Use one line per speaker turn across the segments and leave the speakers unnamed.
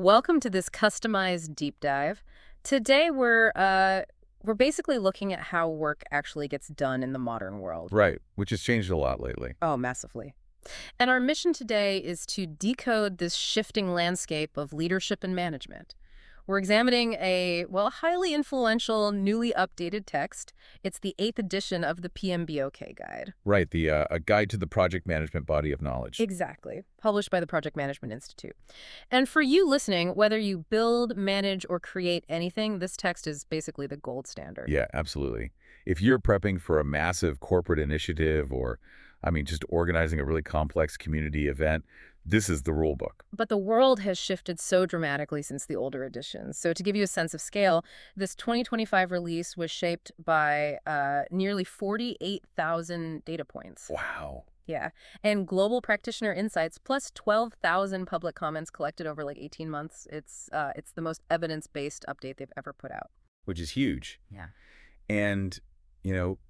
Welcome to this customized deep dive. Today we're basically looking at how work actually gets done in the modern world.
Right, which has changed a lot lately.
Oh, massively. And our mission today is to decode this shifting landscape of leadership and management. We're examining a, well, highly influential, newly updated text. It's the 8th edition of the PMBOK guide.
Right, the a guide to the project management body of knowledge.
Exactly. Published by the Project Management Institute. And for you listening, whether you build, manage, or create anything, this text is basically the gold standard.
Yeah, absolutely. If you're prepping for a massive corporate initiative or, just organizing a really complex community event, this is the rule book.
But the world has shifted so dramatically since the older editions. So to give you a sense of scale, this 2025 release was shaped by nearly 48,000 data points.
Wow.
Yeah. And global practitioner insights plus 12,000 public comments collected over like 18 months. It's the most evidence-based update they've ever put out.
Which is huge.
Yeah.
And,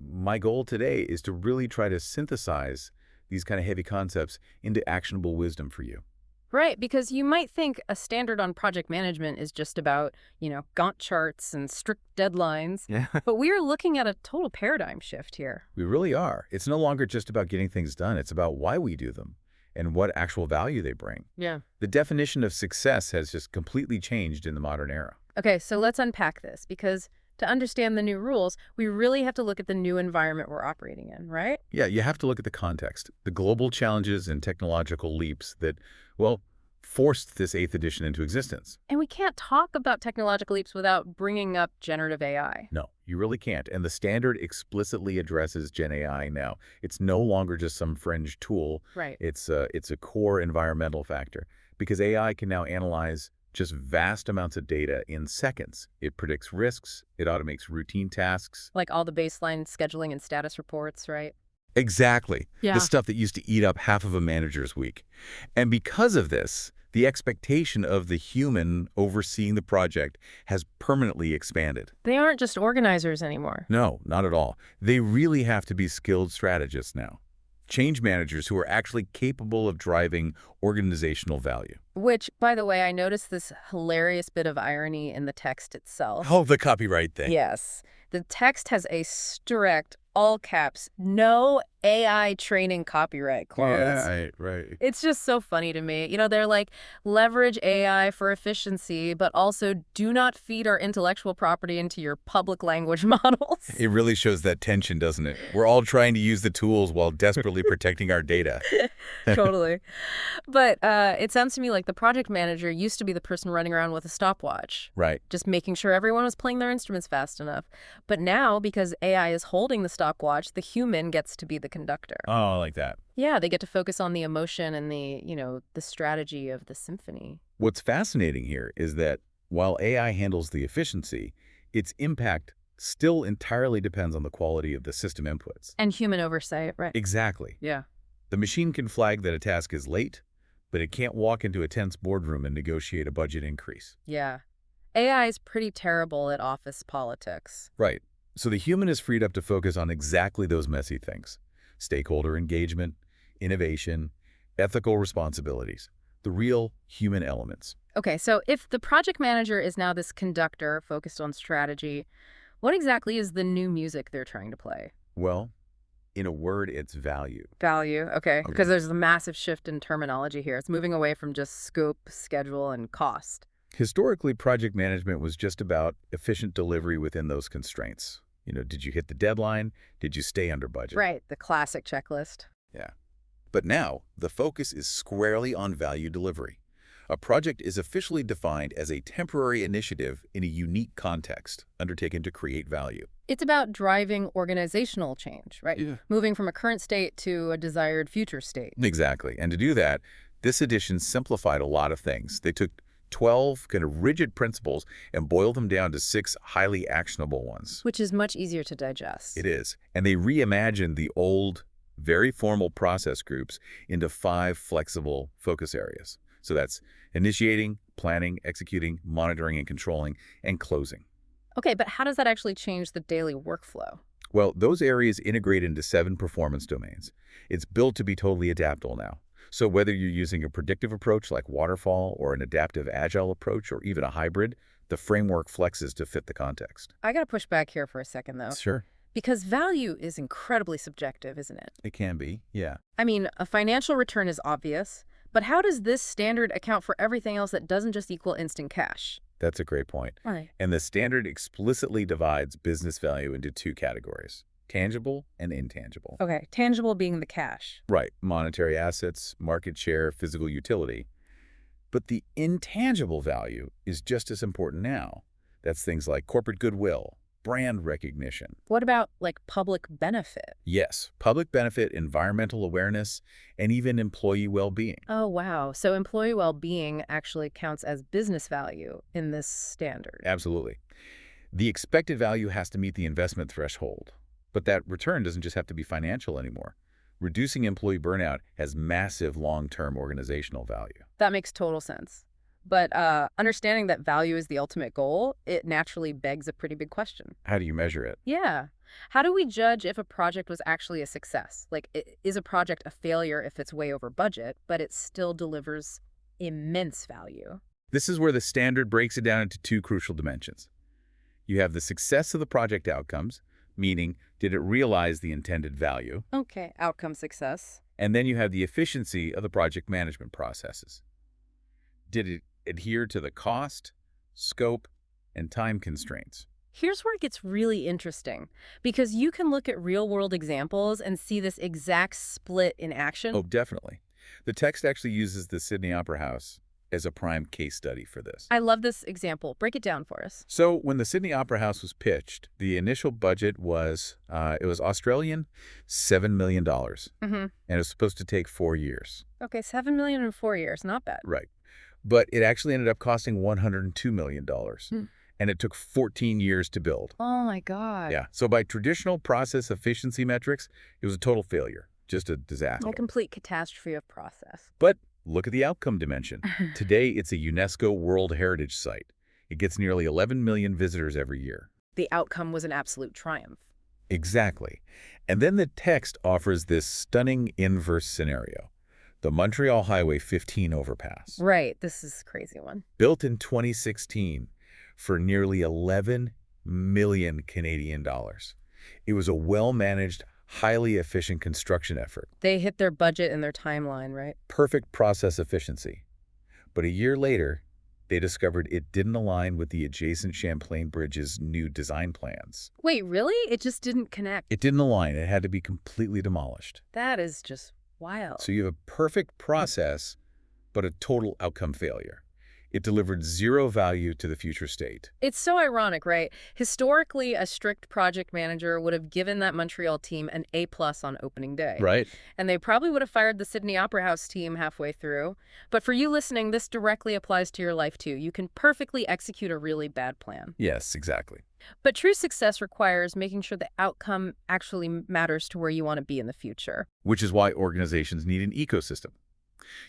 my goal today is to really try to synthesize these kind of heavy concepts into actionable wisdom for you.
Right, because you might think a standard on project management is just about, Gantt charts and strict deadlines.
Yeah.
But we're looking at a total paradigm shift here.
We really are. It's no longer just about getting things done. It's about why we do them and what actual value they bring.
Yeah.
The definition of success has just completely changed in the modern era.
Okay, so let's unpack this, because to understand the new rules, we really have to look at the new environment we're operating in, right?
Yeah, you have to look at the context, the global challenges and technological leaps that, forced this 8th edition into existence.
And we can't talk about technological leaps without bringing up generative AI.
No, you really can't. And the standard explicitly addresses Gen AI now. It's no longer just some fringe tool.
Right.
It's a core environmental factor because AI can now analyze just vast amounts of data in seconds. It predicts risks. It automates routine tasks.
Like all the baseline scheduling and status reports, right?
Exactly.
Yeah.
The stuff that used to eat up half of a manager's week. And because of this, the expectation of the human overseeing the project has permanently expanded.
They aren't just organizers anymore.
No, not at all. They really have to be skilled strategists now. Change managers who are actually capable of driving organizational value.
Which, by the way, I noticed this hilarious bit of irony in the text itself.
Oh, the copyright thing.
Yes. The text has a strict, all caps, no AI training copyright clause.
Yeah, right.
It's just so funny to me. They're like, leverage AI for efficiency, but also do not feed our intellectual property into your public language models.
It really shows that tension, doesn't it? We're all trying to use the tools while desperately protecting our data.
Totally. But it sounds to me like the project manager used to be the person running around with a stopwatch.
Right.
Just making sure everyone was playing their instruments fast enough. But now, because AI is holding the stopwatch, the human gets to be the conductor.
Oh, I like that.
Yeah, they get to focus on the emotion and the strategy of the symphony.
What's fascinating here is that while AI handles the efficiency, its impact still entirely depends on the quality of the system inputs.
And human oversight, right?
Exactly.
Yeah.
The machine can flag that a task is late, but it can't walk into a tense boardroom and negotiate a budget increase.
Yeah. AI is pretty terrible at office politics.
Right. So the human is freed up to focus on exactly those messy things: stakeholder engagement, innovation, ethical responsibilities, the real human elements.
Okay, so if the project manager is now this conductor focused on strategy, what exactly is the new music they're trying to play?
Well, in a word, it's value.
Value, okay,
Okay.
because there's a massive shift in terminology here. It's moving away from just scope, schedule, and cost.
Historically, project management was just about efficient delivery within those constraints. Did you hit the deadline? Did you stay under budget?
Right, the classic checklist.
Yeah. But now, the focus is squarely on value delivery. A project is officially defined as a temporary initiative in a unique context, undertaken to create value.
It's about driving organizational change, right?
Yeah.
Moving from a current state to a desired future state.
Exactly. And to do that, this edition simplified a lot of things. They took 12 kind of rigid principles and boiled them down to 6 highly actionable ones.
Which is much easier to digest.
It is. And they reimagined the old, very formal process groups into 5 flexible focus areas. So that's initiating, planning, executing, monitoring and controlling, and closing.
Okay, but how does that actually change the daily workflow?
Well, those areas integrate into 7 performance domains. It's built to be totally adaptable now. So whether you're using a predictive approach like waterfall or an adaptive agile approach or even a hybrid, the framework flexes to fit the context.
I gotta push back here for a second, though,
Sure.
because value is incredibly subjective, isn't it?
It can be, yeah.
I mean, a financial return is obvious, but how does this standard account for everything else that doesn't just equal instant cash?
That's a great point.
Right.
And the standard explicitly divides business value into two categories, tangible and intangible.
Okay, tangible being the cash.
Right, monetary assets, market share, physical utility. But the intangible value is just as important now. That's things like corporate goodwill, brand recognition.
What about, like, public benefit?
Yes, public benefit, environmental awareness, and even employee well-being.
Oh, wow. So employee well-being actually counts as business value in this standard.
Absolutely. The expected value has to meet the investment threshold. But that return doesn't just have to be financial anymore. Reducing employee burnout has massive long-term organizational value.
That makes total sense. But understanding that value is the ultimate goal, it naturally begs a pretty big question.
How do you measure it?
Yeah. How do we judge if a project was actually a success? Like, is a project a failure if it's way over budget, but it still delivers immense value?
This is where the standard breaks it down into two crucial dimensions. You have the success of the project outcomes, meaning did it realize the intended value?
Okay, outcome success.
And then you have the efficiency of the project management processes. Did it adhere to the cost, scope, and time constraints?
Here's where it gets really interesting, because you can look at real-world examples and see this exact split in action.
Oh, definitely. The text actually uses the Sydney Opera House as a prime case study for this.
I love this example. Break it down for us.
So when the Sydney Opera House was pitched, the initial budget was, it was Australian $7 million,
Mm-hmm.
and it was supposed to take 4 years.
Okay, $7 million in 4 years. Not bad.
Right. But it actually ended up costing $102 million,
Hmm.
and it took 14 years to build.
Oh, my God.
Yeah, so by traditional process efficiency metrics, it was a total failure, just a disaster.
A complete catastrophe of process.
But look at the outcome dimension. Today, it's a UNESCO World Heritage Site. It gets nearly 11 million visitors every year.
The outcome was an absolute triumph.
Exactly. And then the text offers this stunning inverse scenario. The Montreal Highway 15 overpass,
Right. This is a crazy one.
built in 2016 for nearly 11 million Canadian dollars. It was a well-managed, highly efficient construction effort.
They hit their budget and their timeline, right?
Perfect process efficiency. But a year later, they discovered it didn't align with the adjacent Champlain Bridge's new design plans.
Wait, really? It just didn't connect.
It didn't align. It had to be completely demolished.
That is just wild.
So you have a perfect process, but a total outcome failure. It delivered zero value to the future state.
It's so ironic, right? Historically, a strict project manager would have given that Montreal team an A+ on opening day.
Right.
And they probably would have fired the Sydney Opera House team halfway through. But for you listening, this directly applies to your life, too. You can perfectly execute a really bad plan.
Yes, exactly.
But true success requires making sure the outcome actually matters to where you want to be in the future.
Which is why organizations need an ecosystem.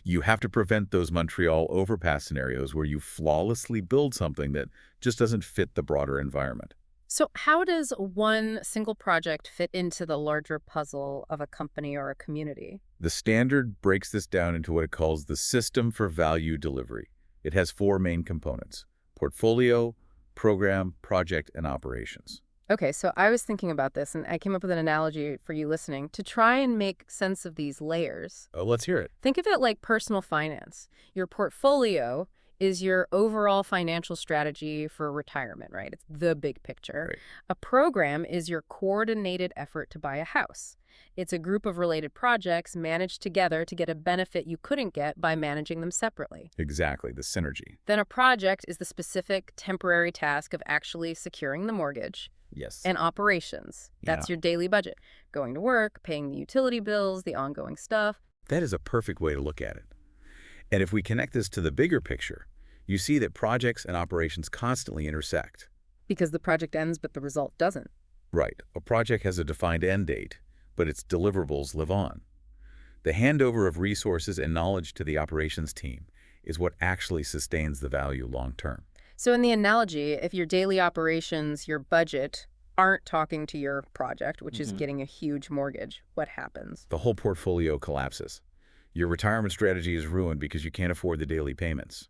You have to prevent those Montreal overpass scenarios where you flawlessly build something that just doesn't fit the broader environment.
So how does one single project fit into the larger puzzle of a company or a community?
The standard breaks this down into what it calls the system for value delivery. It has 4 main components: portfolio, program, project, and operations.
Okay, so I was thinking about this, and I came up with an analogy for you listening to try and make sense of these layers.
Oh, let's hear it.
Think of it like personal finance. Your portfolio is your overall financial strategy for retirement, right? It's the big picture.
Right.
A program is your coordinated effort to buy a house. It's a group of related projects managed together to get a benefit you couldn't get by managing them separately.
Exactly, the synergy.
Then a project is the specific temporary task of actually securing the mortgage.
Yes.
And operations. That's your daily budget. Going to work, paying the utility bills, the ongoing stuff.
That is a perfect way to look at it. And if we connect this to the bigger picture, you see that projects and operations constantly intersect.
Because the project ends, but the result doesn't.
Right. A project has a defined end date, but its deliverables live on. The handover of resources and knowledge to the operations team is what actually sustains the value long term.
So in the analogy, if your daily operations, your budget, aren't talking to your project, which is getting a huge mortgage, what happens?
The whole portfolio collapses. Your retirement strategy is ruined because you can't afford the daily payments.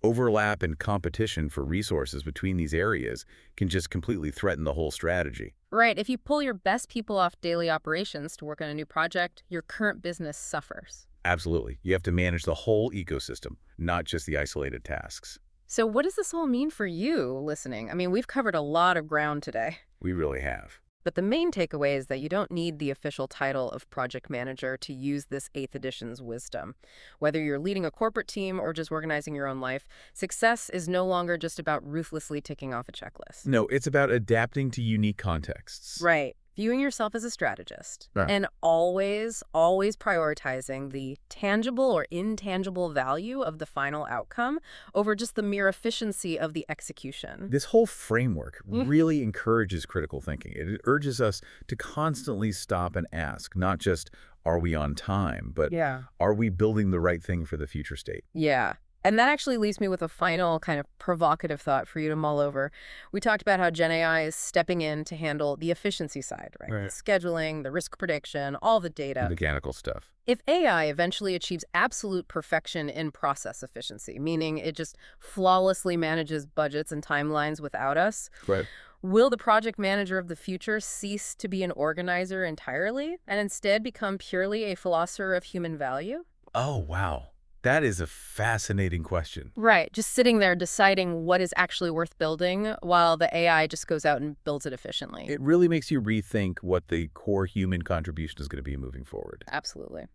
Overlap and competition for resources between these areas can just completely threaten the whole strategy.
Right, if you pull your best people off daily operations to work on a new project, your current business suffers.
Absolutely. You have to manage the whole ecosystem, not just the isolated tasks.
So what does this all mean for you listening? I mean, we've covered a lot of ground today.
We really have.
But the main takeaway is that you don't need the official title of project manager to use this 8th edition's wisdom. Whether you're leading a corporate team or just organizing your own life, success is no longer just about ruthlessly ticking off a checklist.
No, it's about adapting to unique contexts.
Right. Viewing yourself as a strategist.
Yeah.
And always, always prioritizing the tangible or intangible value of the final outcome over just the mere efficiency of the execution.
This whole framework really encourages critical thinking. It urges us to constantly stop and ask, not just, are we on time, but
Yeah.
are we building the right thing for the future state?
Yeah. And that actually leaves me with a final kind of provocative thought for you to mull over. We talked about how Gen AI is stepping in to handle the efficiency side, right?
Right.
The scheduling, the risk prediction, all the data.
Mechanical stuff.
If AI eventually achieves absolute perfection in process efficiency, meaning it just flawlessly manages budgets and timelines without us,
Right.
will the project manager of the future cease to be an organizer entirely and instead become purely a philosopher of human value?
Oh, wow. That is a fascinating question.
Right, just sitting there deciding what is actually worth building while the AI just goes out and builds it efficiently.
It really makes you rethink what the core human contribution is going to be moving forward.
Absolutely.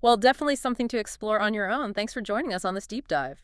Well, definitely something to explore on your own. Thanks for joining us on this deep dive.